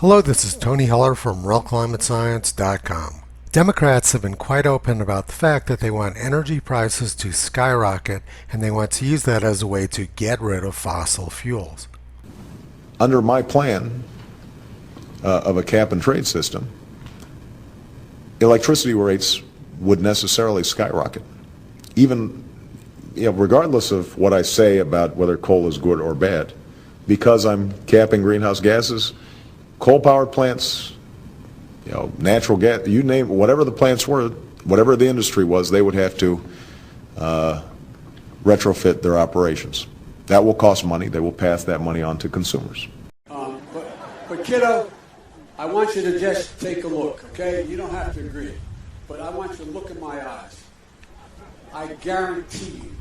Hello, this is Tony Heller from RealClimateScience.com. Democrats have been quite open about the fact that they want energy prices to skyrocket and they want to use that as a way to get rid of fossil fuels. Under my plan of a cap and trade system, electricity rates would necessarily skyrocket. Even, regardless of what I say about whether coal is good or bad, because I'm capping greenhouse gases, coal-powered plants, natural gas, you name it, whatever the plants were, whatever the industry was, they would have to retrofit their operations. That will cost money. They will pass that money on to consumers. But kiddo, I want you to just take a look, okay? You don't have to agree, but I want you to look in my eyes. I guarantee you,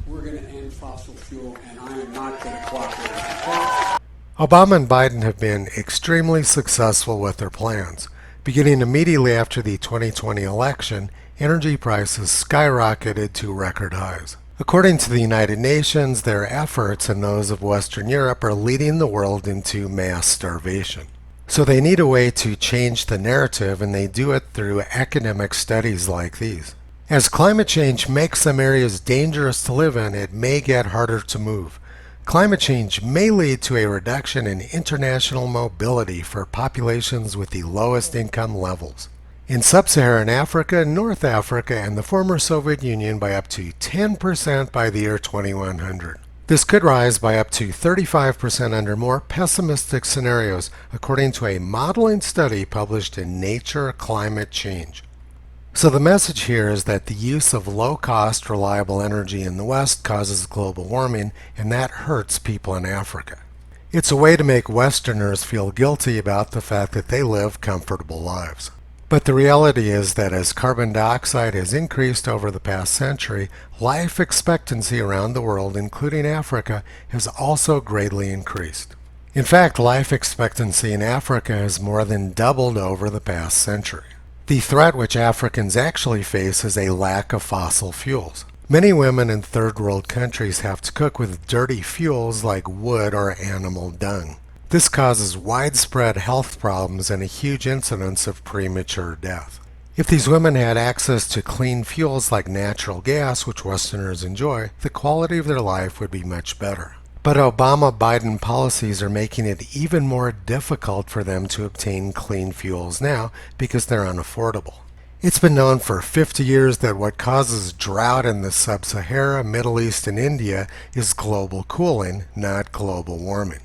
we're going to end fossil fuel, and I am not going to cooperate, okay? Obama and Biden have been extremely successful with their plans. Beginning immediately after the 2020 election, energy prices skyrocketed to record highs. According to the United Nations, their efforts and those of Western Europe are leading the world into mass starvation. So they need a way to change the narrative, and they do it through academic studies like these. As climate change makes some areas dangerous to live in, it may get harder to move. Climate change may lead to a reduction in international mobility for populations with the lowest income levels. In sub-Saharan Africa, North Africa, and the former Soviet Union by up to 10% by the year 2100. This could rise by up to 35% under more pessimistic scenarios, according to a modeling study published in Nature Climate Change. So the message here is that the use of low-cost, reliable energy in the West causes global warming, and that hurts people in Africa. It's a way to make Westerners feel guilty about the fact that they live comfortable lives. But the reality is that as carbon dioxide has increased over the past century, life expectancy around the world, including Africa, has also greatly increased. In fact, life expectancy in Africa has more than doubled over the past century. The threat which Africans actually face is a lack of fossil fuels. Many women in third world countries have to cook with dirty fuels like wood or animal dung. This causes widespread health problems and a huge incidence of premature death. If these women had access to clean fuels like natural gas, which Westerners enjoy, the quality of their life would be much better. But Obama-Biden policies are making it even more difficult for them to obtain clean fuels now because they're unaffordable. It's been known for 50 years that what causes drought in the sub-Sahara, Middle East, and India is global cooling, not global warming.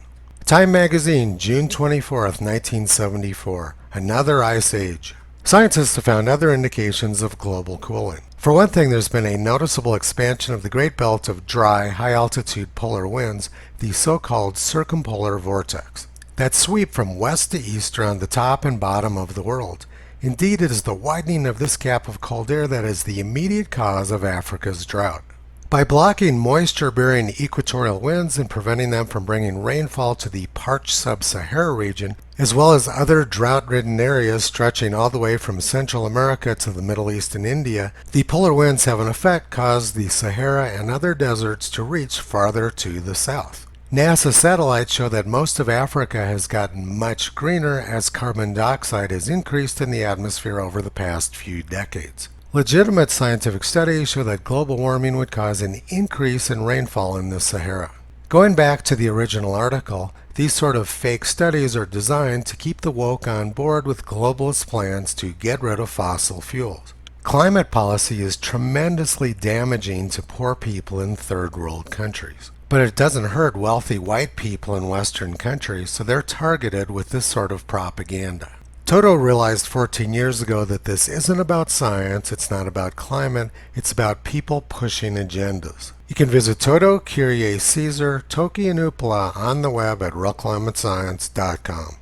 Time magazine, June 24, 1974. Another ice age. Scientists have found other indications of global cooling. For one thing, there's been a noticeable expansion of the great belt of dry, high-altitude polar winds, the so-called circumpolar vortex, that sweep from west to east around the top and bottom of the world. Indeed, it is the widening of this gap of cold air that is the immediate cause of Africa's drought. By blocking moisture-bearing equatorial winds and preventing them from bringing rainfall to the parched sub-Sahara region, as well as other drought-ridden areas stretching all the way from Central America to the Middle East and India, the polar winds have in effect caused the Sahara and other deserts to reach farther to the south. NASA satellites show that most of Africa has gotten much greener as carbon dioxide has increased in the atmosphere over the past few decades. Legitimate scientific studies show that global warming would cause an increase in rainfall in the Sahara. Going back to the original article, these sort of fake studies are designed to keep the woke on board with globalist plans to get rid of fossil fuels. Climate policy is tremendously damaging to poor people in third world countries. But it doesn't hurt wealthy white people in Western countries, so they're targeted with this sort of propaganda. Toto realized 14 years ago that this isn't about science, it's not about climate, it's about people pushing agendas. You can visit Toto, Kyrie Caesar, Toki, and Upala on the web at realclimatescience.com.